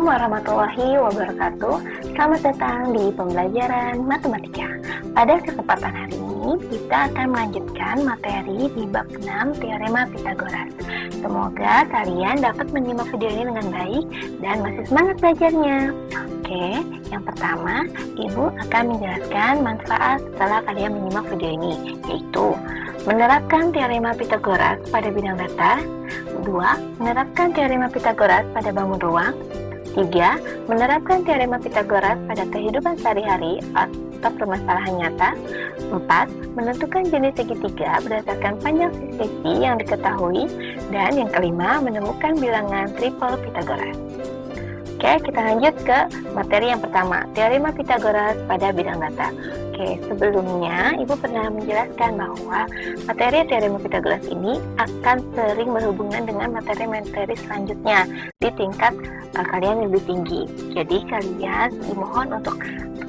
Assalamualaikum warahmatullahi wabarakatuh. Selamat datang di pembelajaran matematika. Pada kesempatan hari ini, kita akan melanjutkan materi di bab 6 teorema Pythagoras. Semoga kalian dapat menyimak video ini dengan baik dan masih semangat belajarnya. Oke, yang pertama, Ibu akan menjelaskan manfaat setelah kalian menyimak video ini, yaitu menerapkan teorema Pythagoras pada bidang datar. 2. Menerapkan teorema Pythagoras pada bangun ruang. 3. Menerapkan teorema Pythagoras pada kehidupan sehari-hari atau permasalahan nyata. 4. Menentukan jenis segitiga berdasarkan panjang sisi yang diketahui. Dan yang kelima, menemukan bilangan triple Pythagoras. Oke, kita lanjut ke materi yang pertama, teorema Pythagoras pada bidang datar. Oke, sebelumnya Ibu pernah menjelaskan bahwa materi teorema Pythagoras ini akan sering berhubungan dengan materi-materi selanjutnya di tingkat kalian lebih tinggi. Jadi kalian dimohon untuk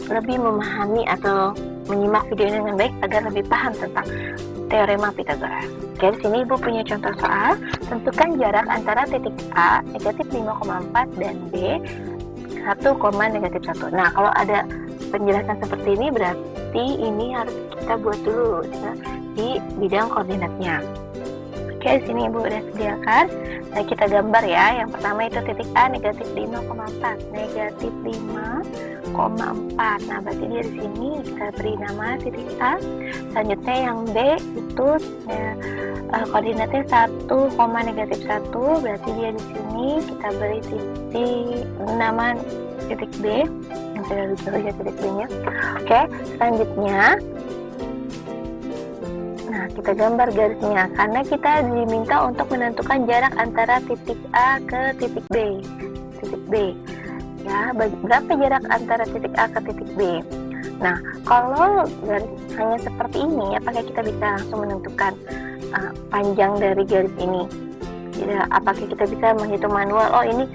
lebih memahami atau menyimak video ini dengan baik agar lebih paham tentang teorema Pythagoras. Oke, di sini Ibu punya contoh soal. Tentukan jarak antara titik A negatif 5,4 dan B 1,-1. Nah, kalau ada penjelasan seperti ini berarti ini harus kita buat dulu di bidang koordinatnya. Oke, di sini Ibu udah sediakan. Nah, kita gambar ya. Yang pertama itu titik A negatif 5,4. Negatif 5,4. Nah, berarti dia di sini kita beri nama titik A. Selanjutnya yang B itu koordinatnya 1,-1. Berarti dia di sini kita beri titik nama titik B. Yang sudah ditulis titik B-nya. Oke, selanjutnya kita gambar garisnya karena kita diminta untuk menentukan jarak antara titik A ke titik B. Titik B. Ya, berapa jarak antara titik A ke titik B? Nah, kalau garis hanya seperti ini, apakah kita bisa langsung menentukan panjang dari garis ini? Tidak, apakah kita bisa menghitung manual? Oh, ini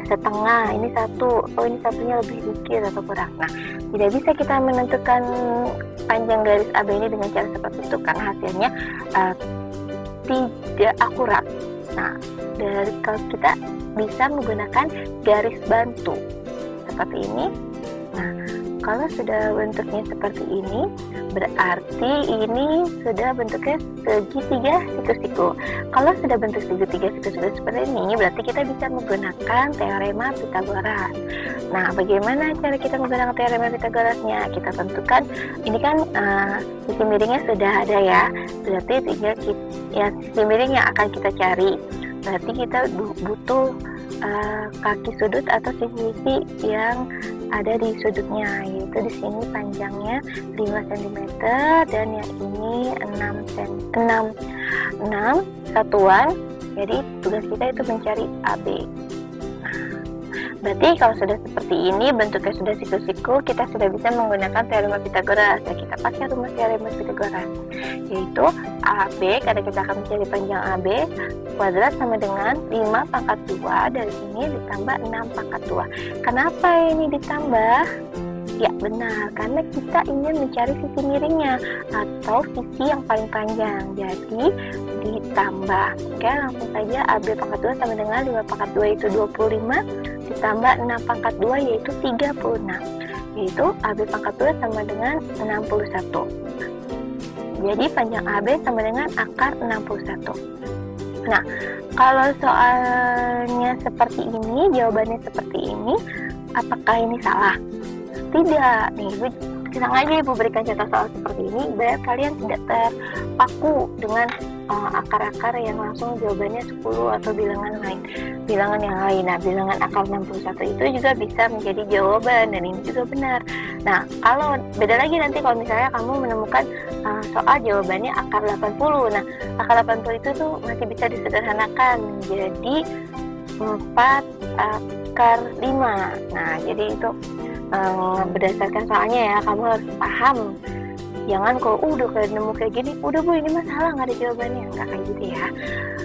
setengah, ini satu, oh ini satunya lebih dikit atau kurang. Nah, tidak bisa kita menentukan panjang garis AB ini dengan cara seperti itu karena hasilnya tidak akurat. Nah, dari kalau kita bisa menggunakan garis bantu seperti ini. Nah, kalau sudah bentuknya seperti ini, berarti ini sudah bentuknya segitiga siku-siku. Kalau sudah bentuk segitiga siku-siku seperti ini, berarti kita bisa menggunakan teorema Pythagoras. Nah, bagaimana cara kita menggunakan teorema Pythagorasnya? Kita tentukan, ini kan sisi miringnya sudah ada ya. Berarti tinggal sisi miring yang akan kita cari. Berarti kita butuh kaki sudut atau sisi yang ada di sudutnya, yaitu di sini panjangnya 5 cm dan yang ini 6 satuan. Jadi tugas kita itu mencari AB. Berarti kalau sudah seperti ini, bentuknya sudah siku-siku, kita sudah bisa menggunakan teorema Pythagoras. Ya, kita pakai rumus teorema Pythagoras, yaitu AB, karena kita akan mencari panjang AB, kuadrat sama dengan 5 pangkat 2, dari sini ditambah 6 pangkat 2. Kenapa ini ditambah? Ya, benar, karena kita ingin mencari sisi miringnya atau sisi yang paling panjang. Jadi, ditambah. Oke, langsung saja AB pangkat 2 sama dengan 5 pangkat 2 itu 25, ditambah 6 pangkat 2 yaitu 36. Yaitu AB pangkat 2 sama dengan 61. Jadi, panjang AB sama dengan akar 61. Nah, kalau soalnya seperti ini, jawabannya seperti ini, apakah ini salah? Tidak. Nih, tenang aja Ibu berikan contoh soal seperti ini biar kalian tidak terpaku dengan akar-akar yang langsung jawabannya 10 atau bilangan yang lain. Nah, bilangan akar 61 itu juga bisa menjadi jawaban dan ini juga benar. Nah, kalau beda lagi nanti kalau misalnya kamu menemukan soal jawabannya akar 80. Nah, akar 80 itu tuh masih bisa disederhanakan menjadi 4 akar 5. Nah, jadi itu berdasarkan soalnya ya, kamu harus paham. Jangan kalau udah nemu kayak gini, udah Bu ini masalah nggak ada jawabannya, nggak kayak gitu ya.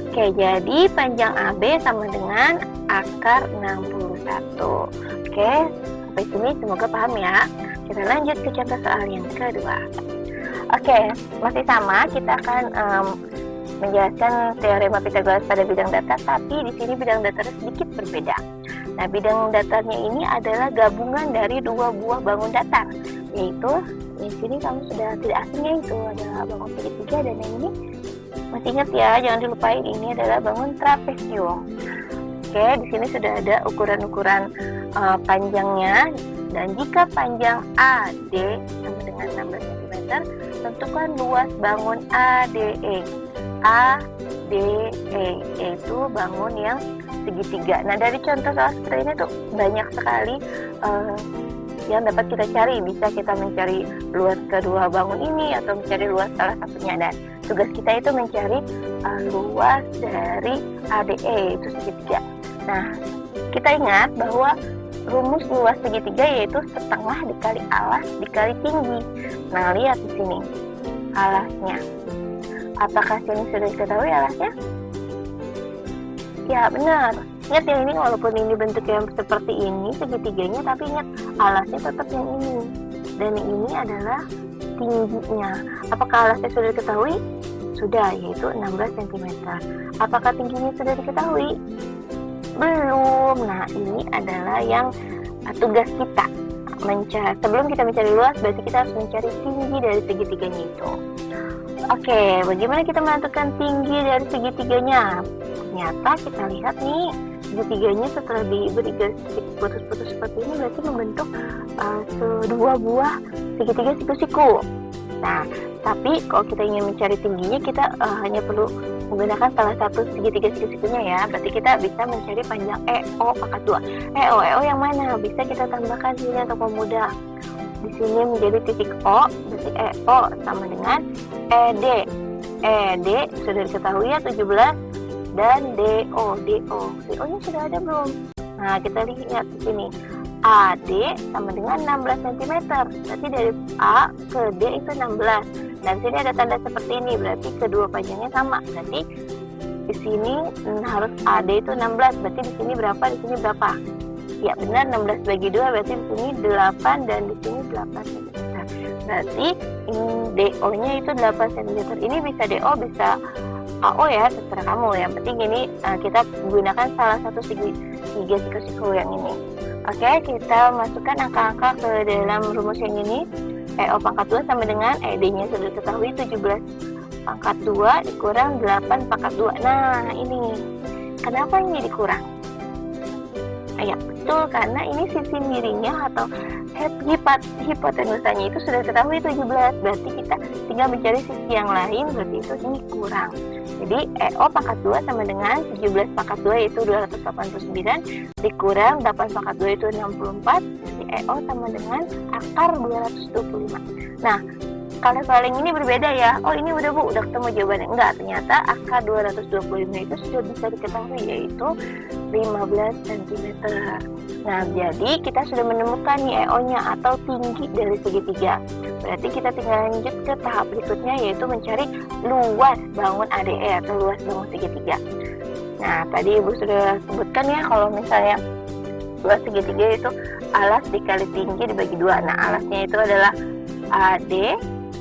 Oke, jadi panjang AB sama dengan akar 61. Oke, sampai sini semoga paham ya. Kita lanjut ke contoh soal yang kedua. Oke, masih sama, kita akan menjelaskan teorema Pythagoras pada bidang datar, tapi di sini bidang datarnya sedikit berbeda. Nah, bidang datarnya ini adalah gabungan dari dua buah bangun datar, yaitu di sini kamu sudah tidak asing ya, itu adalah bangun segitiga, dan yang ini masih ingat ya, jangan dilupain, ini adalah bangun trapesium. Oke, di sini sudah ada ukuran-ukuran panjangnya, dan jika panjang AD sama dengan 16 cm, tentukan luas bangun ADE. ADE yaitu bangun yang segitiga. Nah, dari contoh soal seperti ini tuh banyak sekali yang dapat kita cari. Bisa kita mencari luas kedua bangun ini atau mencari luas salah satunya, dan tugas kita itu mencari luas dari ADE yaitu segitiga. Nah, kita ingat bahwa rumus luas segitiga yaitu setengah dikali alas dikali tinggi. Nah, lihat di sini alasnya. Apakah sini sudah diketahui alasnya? Ya, benar. Ingat ya, ini walaupun ini bentuknya seperti ini segitiganya, tapi ingat alasnya tetap yang ini. Dan yang ini adalah tingginya. Apakah alasnya sudah diketahui? Sudah, yaitu 16 cm. Apakah tingginya sudah diketahui? Belum. Nah, ini adalah yang tugas kita. Sebelum kita mencari luas, berarti kita harus mencari tinggi dari segitiganya itu. Oke, bagaimana kita menentukan tinggi dari segitiganya? Ternyata kita lihat nih, segitiganya setelah diberi garis putus-putus seperti ini berarti membentuk dua buah segitiga siku-siku. Nah, tapi kalau kita ingin mencari tingginya, kita hanya perlu menggunakan salah satu segitiga siku-sikunya ya. Berarti kita bisa mencari panjang EO pangkat 2. EO yang mana? Bisa kita tambahkan sini untuk memudah. Di sini menjadi titik O, berarti EO sama dengan ED. ED sudah diketahui ya 17, dan DO nya sudah ada belum? Nah, kita lihat di sini. AD sama dengan 16 cm. Berarti dari A ke D itu 16. Dan sini ada tanda seperti ini, berarti kedua panjangnya sama. Berarti di sini harus AD itu 16. Berarti di sini berapa? Di sini berapa? Ya, benar, 16 bagi 2 berarti di sini 8 dan di sini 8 cm. Berarti DO-nya itu 8 cm. Ini bisa DO, bisa AO ya, terserah kamu. Yang penting ini kita gunakan salah satu segitiga siku-siku yang ini. Oke, kita masukkan angka-angka ke dalam rumus yang ini. EO pangkat 2 sama dengan ED-nya sudah diketahui 17 pangkat 2 dikurang 8 pangkat 2. Nah, ini kenapa ini dikurang? Ya, betul, karena ini sisi miringnya atau hipotenusanya itu sudah diketahui 17. Berarti kita tinggal mencari sisi yang lain, berarti itu ini kurang. Jadi EO pangkat 2 sama dengan 17 pangkat 2 yaitu 289 dikurang 8 pangkat 2 itu 64. Jadi EO sama dengan akar 225. Nah, kalau soal ini berbeda ya. Oh, ini udah Bu, udah ketemu jawabannya. Enggak, ternyata akar 225 itu sudah bisa diketahui, yaitu 15 cm. Nah, jadi kita sudah menemukan nih EO-nya atau tinggi dari segitiga. Berarti kita tinggal lanjut ke tahap berikutnya, yaitu mencari luas bangun ADE atau luas bangun segitiga. Nah, tadi Ibu sudah sebutkan ya, kalau misalnya luas segitiga itu alas dikali tinggi dibagi 2. Nah, alasnya itu adalah AD,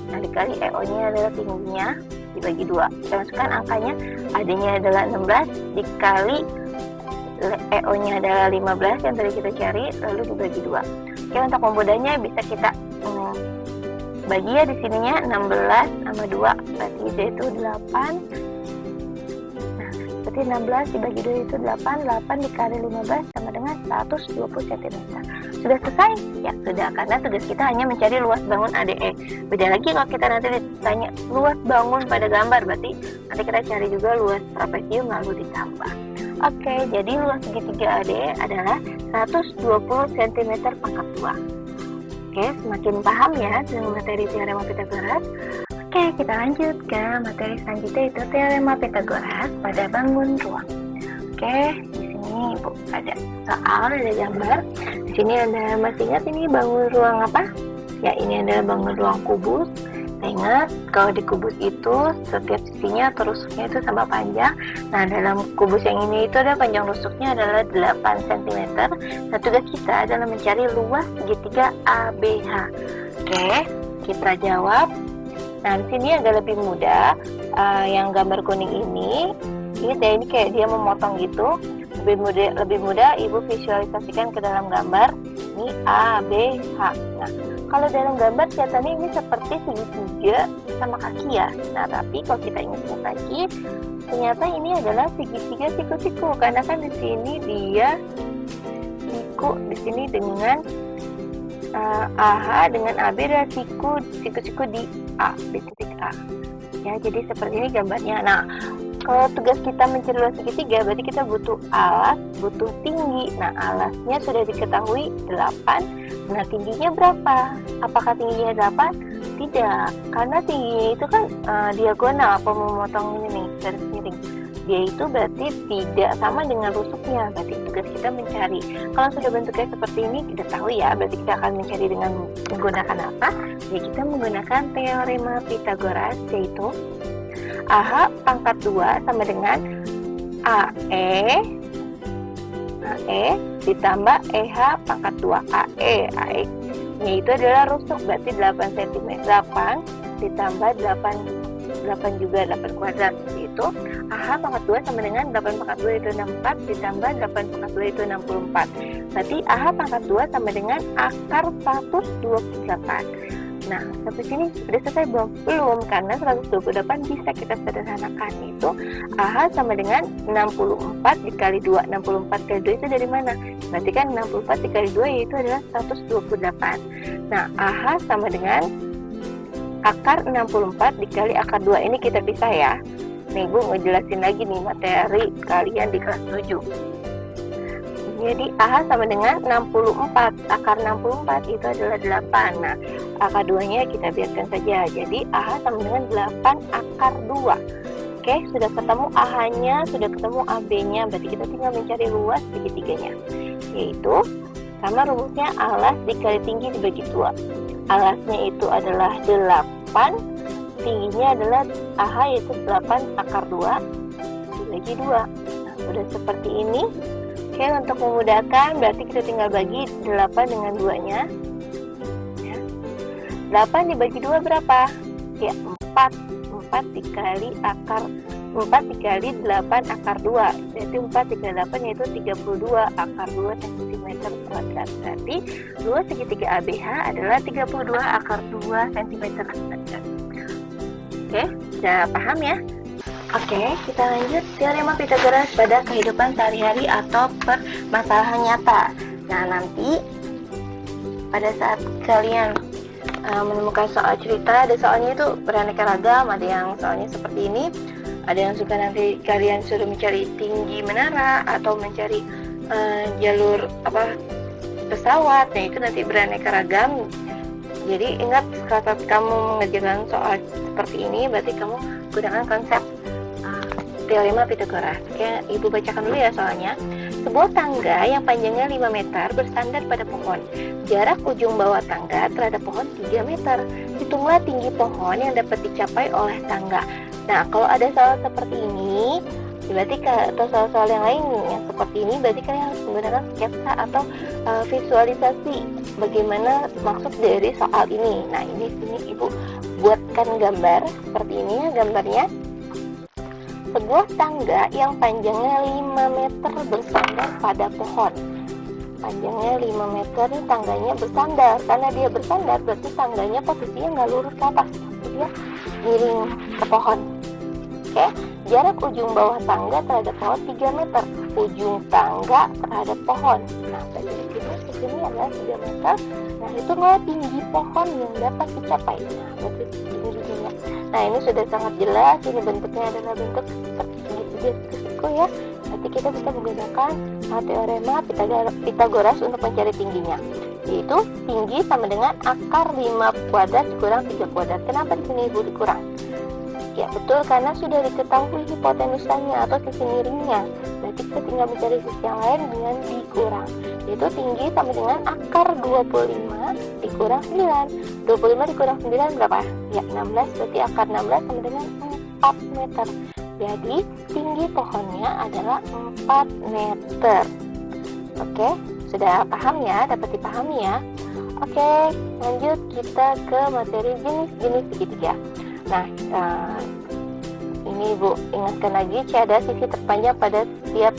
nah dikali EO-nya adalah tingginya dibagi 2. Kita masukkan angkanya, AD-nya adalah 16 dikali EO-nya adalah 15 yang tadi kita cari, lalu dibagi 2. Oke, untuk memudahnya bisa kita bagi ya, di sininya 16 sama 2, berarti itu 8. Nah, berarti 16 dibagi 2 itu 8, 8 dikali 15 sama dengan 120 cm. Sudah selesai? Ya, sudah, karena tugas kita hanya mencari luas bangun ADE. Beda lagi kalau kita nanti ditanya luas bangun pada gambar, berarti nanti kita cari juga luas trapesium lalu ditambah. Oke, jadi luas segitiga ADE adalah 120 cm pangkat 2. Oke, semakin paham ya dengan materi teorema Pythagoras. Oke, kita lanjut ke materi selanjutnya, itu teorema Pythagoras pada bangun ruang. Oke, di sini Bu ada soal, ada gambar. Di sini ada, masih ingat ini bangun ruang apa? Ya, ini adalah bangun ruang kubus. Ingat, kalau di kubus itu setiap sisinya atau rusuknya itu sama panjang. Nah, dalam kubus yang ini itu ada panjang rusuknya adalah 8 cm. Nah, tugas kita adalah mencari luas segitiga ABH. Oke, kita jawab. Nah, di sini agak lebih mudah. Yang gambar kuning ini kayak dia memotong gitu. lebih mudah Ibu visualisasikan ke dalam gambar. Ini A, B, H. Nah, kalau dalam gambar kelihatannya ini seperti segitiga sama kaki ya. Nah, tapi kalau kita ingat lagi, ternyata ini adalah segitiga siku-siku karena kan di sini dia siku di sini dengan AH dengan AB adalah siku-siku di A, di titik A. Ya, jadi seperti ini gambarnya. Nah, kalau tugas kita mencari luas segitiga, berarti kita butuh alas, butuh tinggi. Nah, alasnya sudah diketahui 8. Nah, tingginya berapa? Apakah tingginya 8? Tidak, karena tingginya itu kan diagonal, memotong ini nih, garis miring. Dia itu berarti tidak sama dengan rusuknya. Berarti tugas kita mencari. Kalau sudah bentuknya seperti ini, kita tahu ya, berarti kita akan mencari dengan menggunakan apa? Ya, kita menggunakan teorema Pythagoras, yaitu AH pangkat 2 sama dengan AE ditambah EH pangkat 2 AE nya itu adalah rusuk, berarti 8 cm. 8 ditambah 8 juga 8 kuadrat, yaitu AH pangkat 2 sama dengan 8 pangkat 2 itu 64 ditambah 8 pangkat 2 itu 64. Berarti AH pangkat 2 sama dengan akar 128. Nah, sampai sini sudah selesai belum? Belum, karena 128 bisa kita sederhanakan, itu AH sama dengan 64 dikali 2. 64 kali 2 itu dari mana? Berarti kan 64 dikali 2 yaitu adalah 128. Nah, AH sama dengan akar 64 dikali akar 2. Ini kita pisah ya. Nih, Ibu ngejelasin lagi nih materi kalian di kelas 7. Jadi AH sama dengan 64, akar 64 itu adalah 8. Nah, akar 2-nya kita biarkan saja. Jadi AH sama dengan 8 akar 2. Oke, sudah ketemu AH-nya, sudah ketemu AB-nya. Berarti kita tinggal mencari luas segitiganya. Yaitu sama rumusnya alas dikali tinggi dibagi 2. Alasnya itu adalah 8, tingginya adalah AH yaitu 8 akar 2 dibagi 2. Nah, sudah seperti ini. Oke, untuk memudahkan berarti kita tinggal bagi 8 dengan 2-nya. Ya. 8 dibagi 2 berapa? Ya, 4. 4 dikali 8 akar 2. Jadi 4 dikali 8 yaitu 32 akar 2 cm kuadrat. Berarti luas segitiga ABH adalah 32 akar 2 cm kuadrat. Oke, sudah paham ya? Oke, kita lanjut teorema Pythagoras pada kehidupan sehari-hari atau permasalahan nyata. Nah, nanti pada saat kalian menemukan soal cerita, ada soalnya itu beraneka ragam, ada yang soalnya seperti ini, ada yang suka nanti kalian suruh mencari tinggi menara atau mencari jalur pesawat. Nah, itu nanti beraneka ragam. Jadi ingat, kalau kamu mengerjakan soal seperti ini, berarti kamu gunakan konsep teorema Pythagoras. Oke, Ibu bacakan dulu ya soalnya. Sebuah tangga yang panjangnya 5 meter bersandar pada pohon. Jarak ujung bawah tangga terhadap pohon 3 meter. Hitunglah tinggi pohon yang dapat dicapai oleh tangga. Nah, kalau ada soal seperti ini, berarti atau soal-soal yang lain yang seperti ini, berarti kalian harus menggunakan sketsa atau visualisasi bagaimana maksud dari soal ini. Nah, ini sini Ibu buatkan gambar seperti ini ya gambarnya. Sebuah tangga yang panjangnya 5 meter bersandar pada pohon. Panjangnya 5 meter, ini tangganya bersandar. Karena dia bersandar, berarti tangganya posisinya nggak lurus ke atas, dia miring ke pohon. Oke, jarak ujung bawah tangga terhadap pohon 3 meter. Ujung tangga terhadap pohon. Nah, dari sini adalah 3 meter. Nah, itu tinggi pohon yang dapat dicapai. Nah, berarti tingginya. Nah, ini sudah sangat jelas. Ini bentuknya adalah bentuk segitiga ya. Nanti kita bisa menggunakan teorema Pythagoras untuk mencari tingginya. Yaitu tinggi sama dengan akar 5 kuadrat kurang 3 kuadrat. Kenapa di sini Ibu dikurang? Ya betul, karena sudah diketahui hipotenusanya atau sisi miringnya. Berarti kita tinggal mencari sisi yang lain dengan dikurang. Yaitu tinggi sama dengan akar 25 dikurang 9. 25 dikurang 9 berapa? Ya 16, berarti akar 16 sama dengan 4 meter. Jadi tinggi pohonnya adalah 4 meter. Oke, sudah paham ya? Dapat dipahami ya? Oke, lanjut kita ke materi jenis-jenis segitiga. Nah, ini Ibu ingatkan lagi, ada sisi terpanjang pada setiap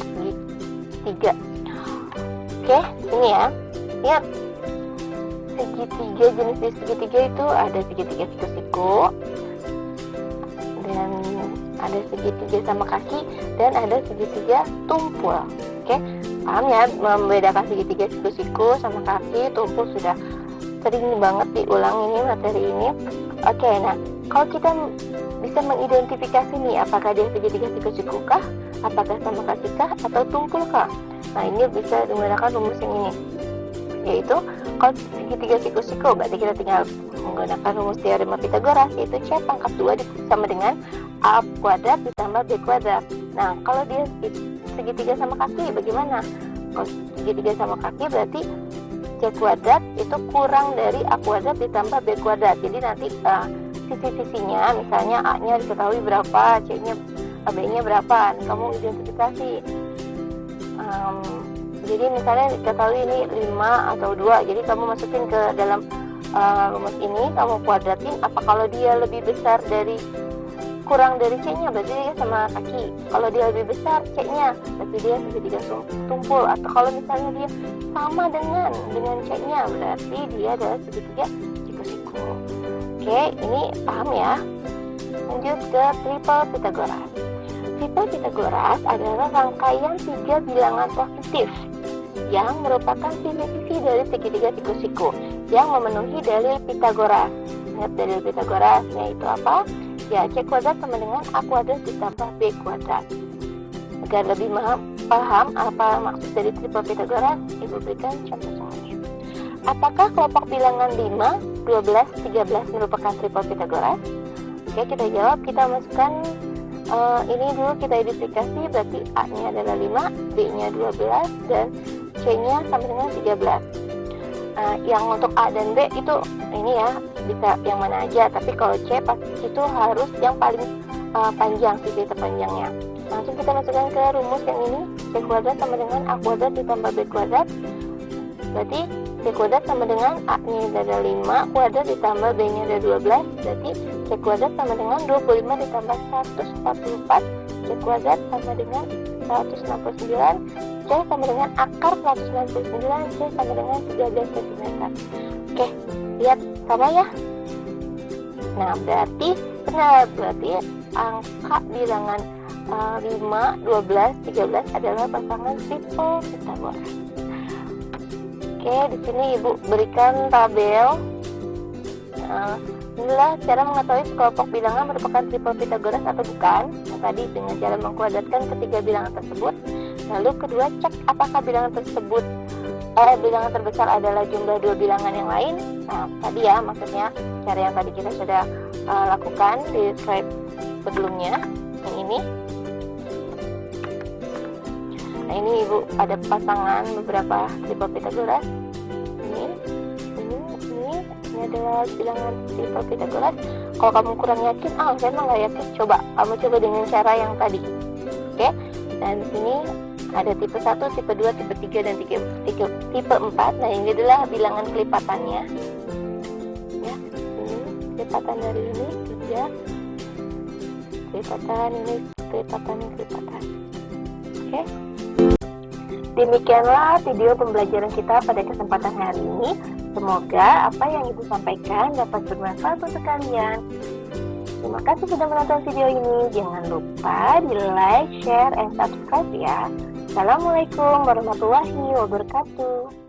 segitiga. Oke, ini ya. Lihat, segitiga, jenis segitiga itu ada segitiga siku-siku, dan ada segitiga sama kaki, dan ada segitiga tumpul. Oke, paham ya membedakan segitiga siku-siku sama kaki, tumpul? Sudah sering banget diulang ini materi ini. Oke, nah kalau kita bisa mengidentifikasi nih, apakah dia segitiga siku-siku kah, apakah sama kaki kah, atau tumpul kah? Nah, ini bisa menggunakan rumus yang ini, yaitu kalau segitiga siku-siku berarti kita tinggal menggunakan rumus teorema Pythagoras, yaitu C pangkat 2 sama dengan A kuadrat ditambah B kuadrat. Nah, kalau dia segitiga sama kaki bagaimana? Kalau segitiga sama kaki berarti C kuadrat itu kurang dari A kuadrat ditambah B kuadrat. Jadi nanti sisi-sisinya, misalnya A-nya diketahui berapa, C-nya, B-nya berapa, kamu identifikasi. Jadi misalnya diketahui ini 5 atau 2, jadi kamu masukin ke dalam rumus ini, kamu kuadratin. Apa kalau dia lebih besar dari, kurang dari C-nya, berarti dia sama kaki. Kalau dia lebih besar C-nya, berarti dia segitiga tumpul. Atau kalau misalnya dia sama dengan C-nya, berarti dia adalah segitiga siku-siku. Oke, ini paham ya? Lanjut ke triple Pythagoras. Triple Pythagoras adalah rangkaian 3 bilangan positif yang merupakan sisi-sisi dari segitiga siku-siku yang memenuhi dalil Pythagoras. Ingat dalil Pythagorasnya itu apa? Ya, C kuadrat sama dengan A kuadrat ditambah B kuadrat. Agar lebih paham apa maksud dari triple Pythagoras, Ibu berikan contoh soalnya. Apakah kelompok bilangan 5, 12, 13 merupakan triple Pythagoras? Oke, kita jawab. Kita masukkan ini dulu, kita identifikasi. Berarti A-nya adalah 5, B-nya 12, dan C-nya sama dengan 13. Yang untuk A dan B itu ini ya, bisa yang mana aja. Tapi kalau C itu harus yang paling panjang, sisi terpanjangnya. Langsung kita masukkan ke rumus yang ini. C kuadrat sama dengan A kuadrat ditambah B kuadrat. Berarti C kuadrat sama dengan A-nya ada 5 kuadrat ditambah B-nya ada 12. Berarti C kuadrat sama dengan 25 ditambah 144. C kuadrat sama dengan 169. C sama dengan akar 199. C sama dengan 13 cm. Oke, lihat sama ya. Nah, berarti benar. Berarti angka bilangan 5, 12, 13 adalah pasangan triple Pythagoras. Oke, di sini Ibu berikan tabel. Inilah cara mengetahui sekelompok bilangan merupakan triple Pythagoras atau bukan. Yang tadi dengan cara mengkuadratkan ketiga bilangan tersebut. Lalu kedua, cek apakah bilangan tersebut bilangan terbesar adalah jumlah dua bilangan yang lain. Nah, tadi ya maksudnya cara yang tadi kita sudah lakukan di slide sebelumnya, yang ini. Nah, ini Ibu ada pasangan beberapa triple Pythagoras. Ini adalah bilangan triple Pythagoras. Kalau kamu kurang yakin, saya emang nggak yakin, kamu coba dengan cara yang tadi. Oke, dan di sini ada tipe 1, tipe 2, tipe 3, dan tipe 4. Nah, ini adalah bilangan kelipatannya. Ya, ini kelipatan dari ini 3. Kelipatan ini, kelipatan. Oke. Demikianlah video pembelajaran kita pada kesempatan hari ini. Semoga apa yang Ibu sampaikan dapat bermanfaat untuk kalian. Terima kasih sudah menonton video ini. Jangan lupa di like, share, and subscribe ya. Assalamualaikum warahmatullahi wabarakatuh.